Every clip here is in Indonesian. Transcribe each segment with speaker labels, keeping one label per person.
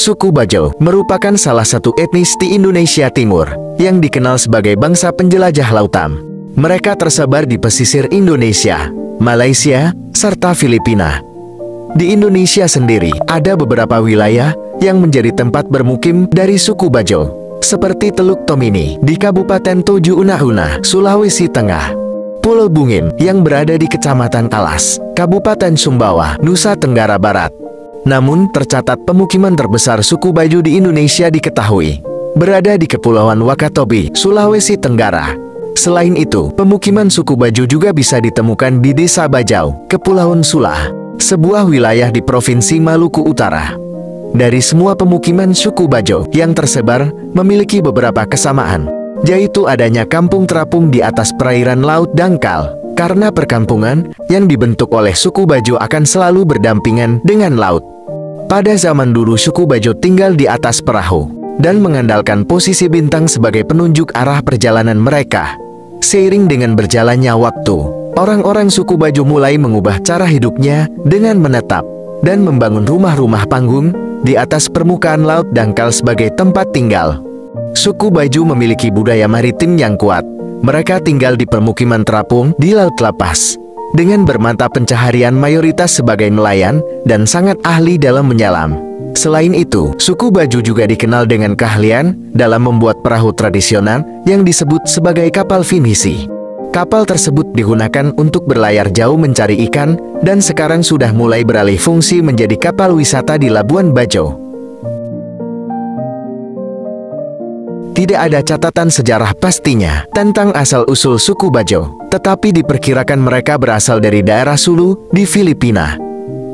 Speaker 1: Suku Bajo merupakan salah satu etnis di Indonesia Timur yang dikenal sebagai bangsa penjelajah lautan. Mereka tersebar di pesisir Indonesia, Malaysia, serta Filipina. Di Indonesia sendiri, ada beberapa wilayah yang menjadi tempat bermukim dari suku Bajo, seperti Teluk Tomini di Kabupaten Toju Una-Una, Sulawesi Tengah. Pulau Bungin yang berada di Kecamatan Alas, Kabupaten Sumbawa, Nusa Tenggara Barat. Namun, tercatat pemukiman terbesar suku Bajo di Indonesia diketahui berada di Kepulauan Wakatobi, Sulawesi Tenggara. Selain itu, pemukiman suku Bajo juga bisa ditemukan di Desa Bajau, Kepulauan Sula, sebuah wilayah di Provinsi Maluku Utara. Dari semua pemukiman suku Bajo yang tersebar memiliki beberapa kesamaan, yaitu adanya kampung terapung di atas perairan laut dangkal. Karena perkampungan yang dibentuk oleh suku Bajo akan selalu berdampingan dengan laut. Pada zaman dulu suku Bajo tinggal di atas perahu dan mengandalkan posisi bintang sebagai penunjuk arah perjalanan mereka. Seiring dengan berjalannya waktu, orang-orang suku Bajo mulai mengubah cara hidupnya dengan menetap dan membangun rumah-rumah panggung di atas permukaan laut dangkal sebagai tempat tinggal. Suku Bajo memiliki budaya maritim yang kuat. Mereka tinggal di permukiman terapung di laut lepas, dengan bermata pencaharian mayoritas sebagai nelayan dan sangat ahli dalam menyelam. Selain itu, suku Bajo juga dikenal dengan keahlian dalam membuat perahu tradisional yang disebut sebagai kapal finisi. Kapal tersebut digunakan untuk berlayar jauh mencari ikan, dan sekarang sudah mulai beralih fungsi menjadi kapal wisata di Labuan Bajo. Tidak ada catatan sejarah pastinya tentang asal-usul suku Bajo, tetapi diperkirakan mereka berasal dari daerah Sulu di Filipina.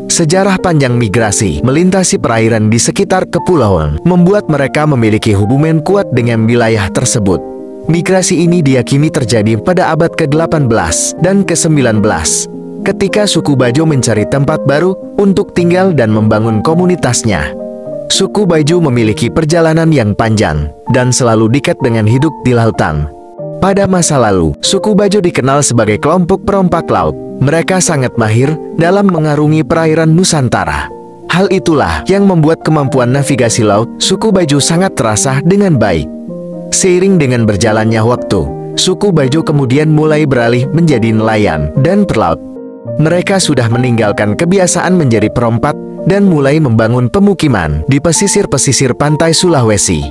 Speaker 1: Sejarah panjang migrasi melintasi perairan di sekitar kepulauan membuat mereka memiliki hubungan kuat dengan wilayah tersebut. Migrasi ini diyakini terjadi pada abad ke-18 dan ke-19, ketika suku Bajo mencari tempat baru untuk tinggal dan membangun komunitasnya. Suku Bajo memiliki perjalanan yang panjang dan selalu dekat dengan hidup di lautan. Pada masa lalu, suku Bajo dikenal sebagai kelompok perompak laut. Mereka sangat mahir dalam mengarungi perairan Nusantara. Hal itulah yang membuat kemampuan navigasi laut suku Bajo sangat terasa dengan baik. Seiring dengan berjalannya waktu, suku Bajo kemudian mulai beralih menjadi nelayan dan pelaut. Mereka sudah meninggalkan kebiasaan menjadi perompak dan mulai membangun pemukiman di pesisir-pesisir pantai Sulawesi.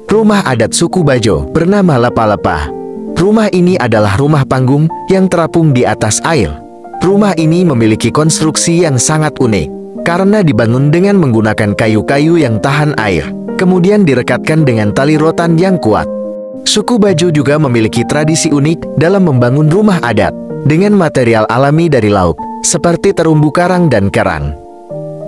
Speaker 1: Rumah adat suku Bajo bernama Lapa-Lapa. Rumah ini adalah rumah panggung yang terapung di atas air. Rumah ini memiliki konstruksi yang sangat unik, karena dibangun dengan menggunakan kayu-kayu yang tahan air, kemudian direkatkan dengan tali rotan yang kuat. Suku Bajo juga memiliki tradisi unik dalam membangun rumah adat dengan material alami dari laut, seperti terumbu karang dan kerang.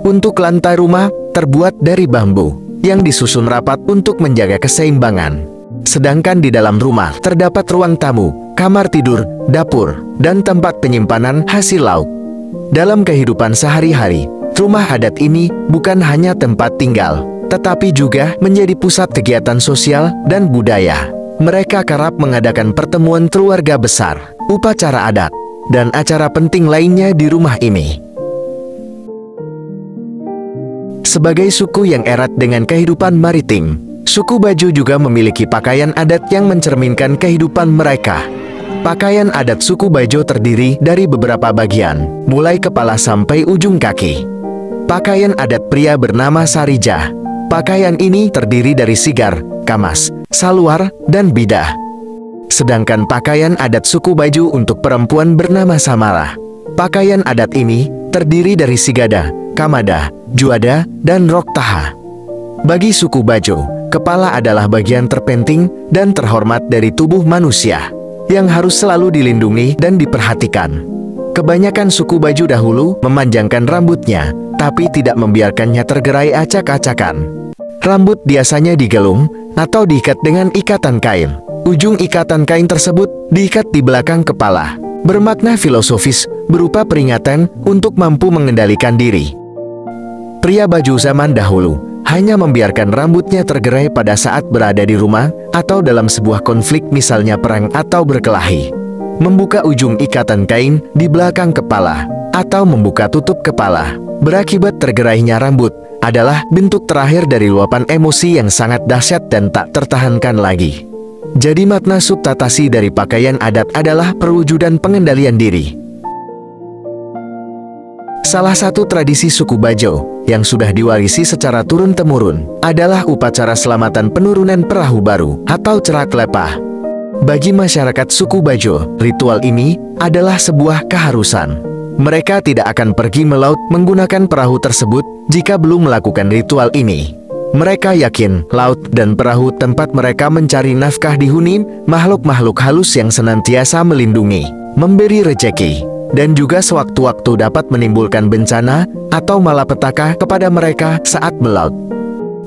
Speaker 1: Untuk lantai rumah terbuat dari bambu yang disusun rapat untuk menjaga keseimbangan. Sedangkan di dalam rumah terdapat ruang tamu, kamar tidur, dapur, dan tempat penyimpanan hasil laut. Dalam kehidupan sehari-hari, rumah adat ini bukan hanya tempat tinggal, tetapi juga menjadi pusat kegiatan sosial dan budaya. Mereka kerap mengadakan pertemuan keluarga besar, upacara adat, dan acara penting lainnya di rumah ini. Sebagai suku yang erat dengan kehidupan maritim, suku Bajo juga memiliki pakaian adat yang mencerminkan kehidupan mereka. Pakaian adat suku Bajo terdiri dari beberapa bagian, mulai kepala sampai ujung kaki. Pakaian adat pria bernama sarija. Pakaian ini terdiri dari sigar, kamas, saluar, dan bidah. Sedangkan pakaian adat suku Bajo untuk perempuan bernama samara. Pakaian adat ini terdiri dari sigada, kamada, juada, dan rok taha. Bagi suku Bajo, kepala adalah bagian terpenting dan terhormat dari tubuh manusia, yang harus selalu dilindungi dan diperhatikan. Kebanyakan suku Bajo dahulu memanjangkan rambutnya, tapi tidak membiarkannya tergerai acak-acakan. Rambut biasanya digelung atau diikat dengan ikatan kain. Ujung ikatan kain tersebut diikat di belakang kepala, bermakna filosofis berupa peringatan untuk mampu mengendalikan diri. Pria Bajo zaman dahulu hanya membiarkan rambutnya tergerai pada saat berada di rumah atau dalam sebuah konflik, misalnya perang atau berkelahi. Membuka ujung ikatan kain di belakang kepala atau membuka tutup kepala, berakibat tergerainya rambut, adalah bentuk terakhir dari luapan emosi yang sangat dahsyat dan tak tertahankan lagi. Jadi makna subtatasi dari pakaian adat adalah perwujudan pengendalian diri. Salah satu tradisi suku Bajo yang sudah diwarisi secara turun-temurun adalah upacara selamatan penurunan perahu baru atau cerak lepah. Bagi masyarakat suku Bajo, ritual ini adalah sebuah keharusan. Mereka tidak akan pergi melaut menggunakan perahu tersebut jika belum melakukan ritual ini. Mereka yakin laut dan perahu tempat mereka mencari nafkah dihuni makhluk-makhluk halus yang senantiasa melindungi, memberi rejeki, dan juga sewaktu-waktu dapat menimbulkan bencana atau malapetaka kepada mereka saat melaut.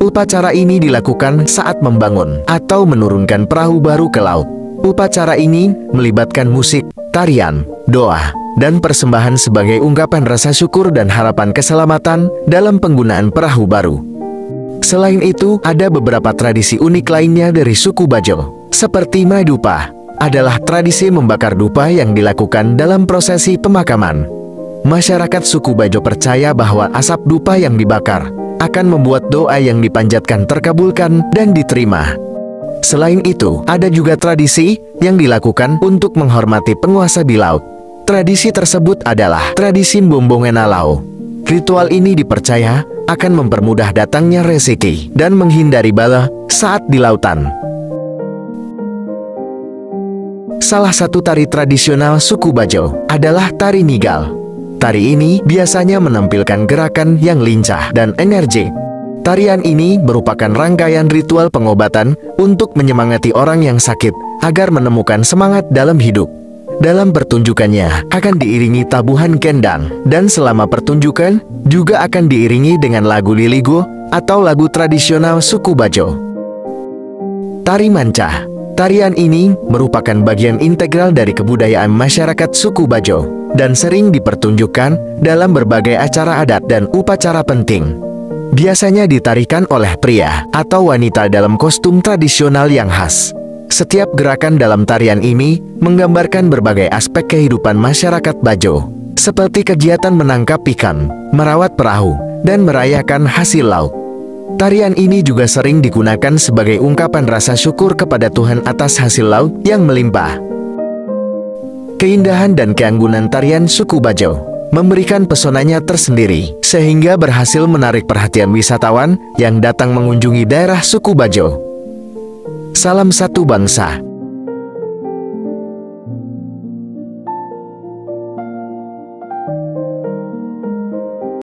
Speaker 1: Upacara ini dilakukan saat membangun atau menurunkan perahu baru ke laut. Upacara ini melibatkan musik, tarian, doa, dan persembahan sebagai ungkapan rasa syukur dan harapan keselamatan dalam penggunaan perahu baru. Selain itu, ada beberapa tradisi unik lainnya dari suku Bajo, seperti Madupa, adalah tradisi membakar dupa yang dilakukan dalam prosesi pemakaman. Masyarakat suku Bajo percaya bahwa asap dupa yang dibakar akan membuat doa yang dipanjatkan terkabulkan dan diterima. Selain itu, ada juga tradisi yang dilakukan untuk menghormati penguasa di laut. Tradisi tersebut adalah tradisi Bombongenalau. Ritual ini dipercaya akan mempermudah datangnya rezeki dan menghindari bala saat di lautan. Salah satu tari tradisional suku Bajo adalah tari Nigal. Tari ini biasanya menampilkan gerakan yang lincah dan energik. Tarian ini merupakan rangkaian ritual pengobatan untuk menyemangati orang yang sakit agar menemukan semangat dalam hidup. Dalam pertunjukannya akan diiringi tabuhan kendang, dan selama pertunjukan juga akan diiringi dengan lagu liligo atau lagu tradisional suku Bajo. Tari Manca. Tarian ini merupakan bagian integral dari kebudayaan masyarakat suku Bajo dan sering dipertunjukkan dalam berbagai acara adat dan upacara penting. Biasanya ditarikan oleh pria atau wanita dalam kostum tradisional yang khas. Setiap gerakan dalam tarian ini menggambarkan berbagai aspek kehidupan masyarakat Bajo, seperti kegiatan menangkap ikan, merawat perahu, dan merayakan hasil laut. Tarian ini juga sering digunakan sebagai ungkapan rasa syukur kepada Tuhan atas hasil laut yang melimpah. Keindahan dan keanggunan tarian suku Bajo memberikan pesonanya tersendiri, sehingga berhasil menarik perhatian wisatawan yang datang mengunjungi daerah suku Bajo. Salam satu bangsa.